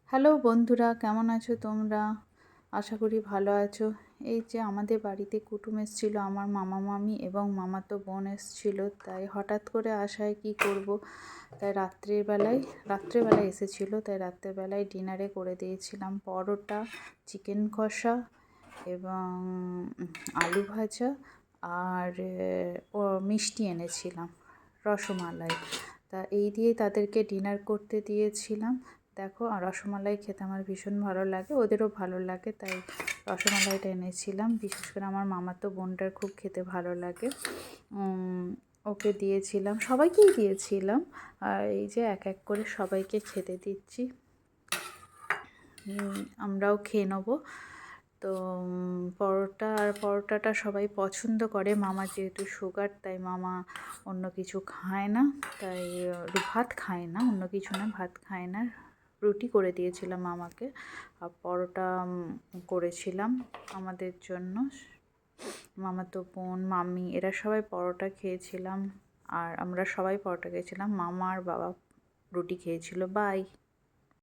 Hello বন্ধুরা, কেমন আছো তোমরা? আশা করি ভালো আছো। এই যে আমাদের বাড়িতে কুটুম এসেছিল, আমার মামা মামি এবং মামাতো বোন এসেছিল। তাই হঠাৎ করে আসায় কি করব, তাই রাত্রেবেলায় এসেছিল, তাই রাত্রেবেলায় ডিনারে করে দিয়েছিলাম পরোটা, চিকেন কষা এবং আলু ভাজা আর মিষ্টি এনেছিলাম, রসমালাই। তা এই দিয়েই তাদেরকে ডিনার করতে দিয়েছিলাম। দেখো, আর রসমালাই খেতে আমার ভীষণ ভালো লাগে, ওদেরও ভালো লাগে, তাই রসমালাইটা এনেছিলাম। বিশেষ করে আমার মামাতো বোনটার খুব খেতে ভালো লাগে। ওকে দিয়েছিলাম, সবাইকেই দিয়েছিলাম। আর এই যে এক এক করে সবাইকে খেতে দিচ্ছি, আমরাও খেয়ে নেবো। তো পরোটাটা সবাই পছন্দ করে। মামা যেহেতু সুগার, তাই মামা অন্য কিছু খায় না, তাই ভাত খায় না, অন্য কিছু না, ভাত খায় না। রুটি করে দিয়েছিলাম মামাকে, আর পরোটা করেছিলাম আমাদের জন্য। মামাতো বোন, মামি এরা সবাই পরোটা খেয়েছিলাম, আর আমরা সবাই পরোটা খেয়েছিলাম। মামা আর বাবা রুটি খেয়েছিল। বাই।